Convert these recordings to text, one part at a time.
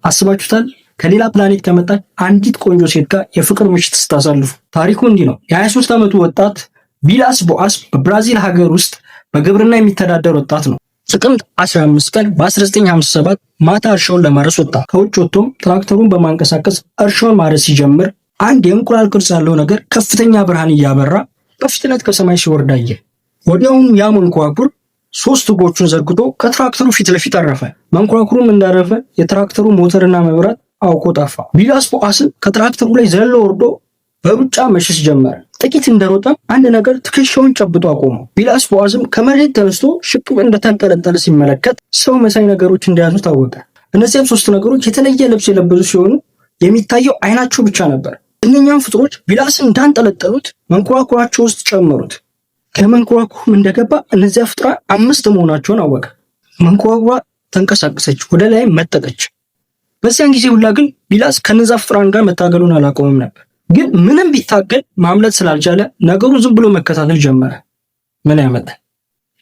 አስባችሁታል? ከሌላ ፕላኔት ከመጣች አንዲት ቆንጆ ሴት ጋር የፍቅር ምሽት ስታሳልፉ። ታሪኩ እንዲህ ነው። የ23 ዓመቱ ወጣት ቪላስ ቦአስ በብራዚል ሀገር ውስጥ በግብርና የሚተዳደር ወጣት ነው። ጥቅምት 15 ቀን በ1957 ማታ እርሻውን ለማረስ ወጣ። ከውጭ ወጥቶም ትራክተሩን በማንቀሳቀስ እርሻውን ማረስ ሲጀምር አንድ የእንቁላል ቅርጽ ያለው ነገር ከፍተኛ ብርሃን እያበራ በፍጥነት ከሰማይ ሲወርድ አየ። ወዲያውኑ ያ መንኮራኩር 3 እግሮቹን ዘርግቶ ከትራክተሩ ፊት ለፊት አረፈ። መንኮራኩሩም እንዳረፈ የትራክተሩ ሞተርና መብራት አውቆ ጠፋ። ቪላስ ቦአስም ከትራክተሩ ላይ ዘሎ ወርዶ በሩጫ መሸሽ ጀመረ። ጥቂት እንደሮጠም አንድ ነገር ትከሻውን ጨብጦ አቆመው። ቪላስ ቦአስም ከመሬት ተነስቶ ሽቅብ እንደተንጠለጠለ ሲመለከት ሰው መሳይ ነገሮች እንደያዙ ታወቀ። እነዚያም 3 ነገሮች የተለየ ልብስ የለበሱ ሲሆኑ የሚታየው አይናቸው ብቻ ነበር። እነኛም ፍጥሮች ቪላስን እንዳንጠለጠሉት መንኮራኩራቸው ውስጥ ጨመሩት። ከመንኮራኩሩም እንደገባ እነዚያ ፍጥራ 5 መሆናቸውን አወቀ። መንኮራኩሯ ተንቀሳቀሰች፣ ወደ ላይ መጠቀች። በዚያን ጊዜ ሁላ ግን ቪላስ ከነዛ ፍጥራን ጋር መታገሉን አላቆመም ነበር። ግን ምንም ቢታገል ማምለጥ ስላልቻለ ነገሩን ዝም ብሎ መከታተል ጀመረ። ምን ያመጣል?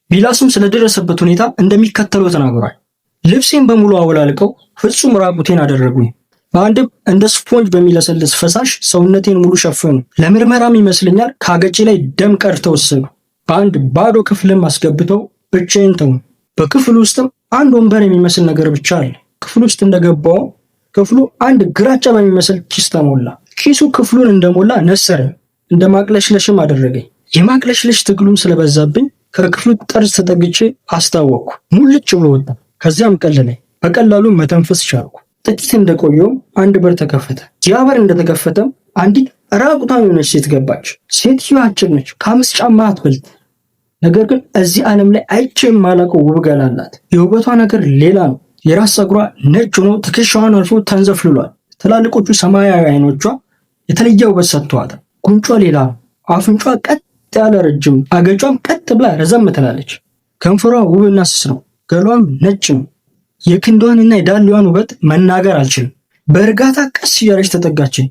ቪላስም ስለደረሰበት ሁኔታ እንደሚከተለው ተናግሯል። ልብሴን በሙሉ አወላልቀው ፍጹም ራቁቴን አደረጉኝ። በአንድም እንደ ስፖንጅ በሚለሰልስ ፈሳሽ ሰውነቴን ሙሉ ሸፈኑ። ለምርመራም ይመስለኛል ከአገጬ ላይ ደም ቀድተው ወሰዱ። በአንድ ባዶ ክፍልም አስገብተው ብቻዬን ተው። በክፍሉ ውስጥም አንድ ወንበር የሚመስል ነገር ብቻ አለ። ክፍሉ ውስጥ እንደገባው ክፍሉ አንድ ግራጫ በሚመስል ኪስ ተሞላ። ኪሱ ክፍሉን እንደሞላ ነሰረ፣ እንደ ማቅለሽለሽም አደረገኝ። የማቅለሽለሽ ትግሉም ስለበዛብኝ ከክፍሉ ጠርዝ ተጠግቼ አስታወቅኩ። ሙልጭ ብሎ ወጣ። ከዚያም ቀለለኝ። በቀላሉ መተንፈስ ቻልኩ። ጥቂት እንደቆየውም አንድ በር ተከፈተ። ያ በር እንደተከፈተም አንዲት ራቁቷን የሆነች ሴት ገባች። ሴትዮዋ አጭር ነች፣ ከ5 ጫማ አትበልጥ። ነገር ግን እዚህ ዓለም ላይ አይቼ የማላውቀው ውብ ገላ አላት። የውበቷ ነገር ሌላ ነው። የራስ ፀጉሯ ነጭ ሆኖ ትከሻዋን አልፎ ተንዘፍልሏል። ትላልቆቹ ሰማያዊ አይኖቿ የተለየ ውበት ሰጥተዋታል። ጉንጯ ሌላ ነው። አፍንጯ ቀጥ ያለ ረጅም፣ አገጯም ቀጥ ብላ ረዘም ትላለች። ከንፈሯ ውብና ስስ ነው። ገሏም ነጭ ነው። የክንዷንና የዳሌዋን ውበት መናገር አልችልም። በእርጋታ ቀስ እያለች ተጠጋችኝ።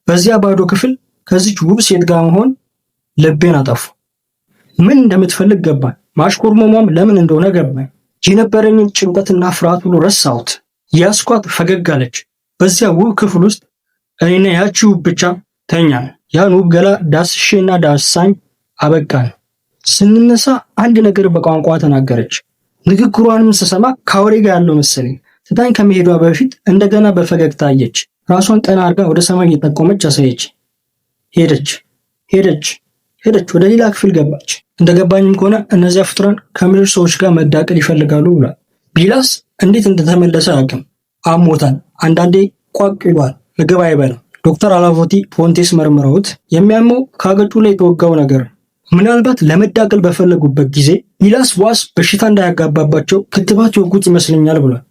በዚያ ባዶ ክፍል ከዚች ውብ ሴት ጋር መሆን ልቤን አጠፉ። ምን እንደምትፈልግ ገባኝ። ማሽኮርመሟም ለምን እንደሆነ ገባኝ። የነበረኝን ጭንቀትና ፍርሃት ሁሉ ረሳሁት። ያስኳት ፈገግ አለች። በዚያ ውብ ክፍል ውስጥ እኔና ያቺ ውብ ብቻ ተኛን። ያን ውብ ገላ ዳስሼና ዳሳኝ አበቃን። ስንነሳ አንድ ነገር በቋንቋ ተናገረች። ንግግሯንም ስሰማ ከአውሬ ጋር ያለው መሰለኝ። ትታኝ ከመሄዷ በፊት እንደገና በፈገግታ አየች። ራሷን ቀና አድርጋ ወደ ሰማይ እየጠቆመች አሳየች። ሄደች። ወደ ሌላ ክፍል ገባች። እንደገባኝም ከሆነ እነዚያ ፍጡራን ከምድር ሰዎች ጋር መዳቀል ይፈልጋሉ ብሏል። ቪላስ እንዴት እንደተመለሰ አያውቅም። አሞታል። አንዳንዴ ቋቅ ይሏል። ምግብ አይበላም። ዶክተር አላቮቲ ፎንቴስ መርምረውት የሚያመው ከአገጩ ላይ የተወጋው ነገር ነው። ምናልባት ለመዳቀል በፈለጉበት ጊዜ ቪላስ ቦአስ በሽታ እንዳያጋባባቸው ክትባት ይወጉት ይመስለኛል ብሏል።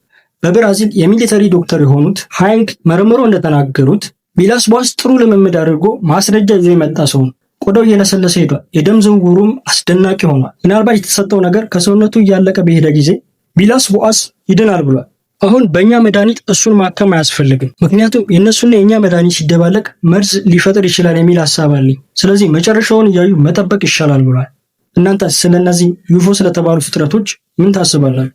በብራዚል የሚሊተሪ ዶክተር የሆኑት ሃይንክ መርምረው እንደተናገሩት ቪላስ ቦአስ ጥሩ ልምምድ አድርጎ ማስረጃ ይዞ የመጣ ሰው ነው። ቆዳው እየለሰለሰ ሄዷል። የደም ዝውውሩም አስደናቂ ሆኗል። ምናልባት የተሰጠው ነገር ከሰውነቱ እያለቀ በሄደ ጊዜ ቪላስ ቦአስ ይድናል ብሏል። አሁን በእኛ መድኃኒት እሱን ማከም አያስፈልግም። ምክንያቱም የእነሱና የእኛ መድኃኒት ሲደባለቅ መርዝ ሊፈጥር ይችላል የሚል ሀሳብ አለኝ። ስለዚህ መጨረሻውን እያዩ መጠበቅ ይሻላል ብሏል። እናንተ ስለነዚህ ዩፎ ስለተባሉ ፍጥረቶች ምን ታስባላችሁ?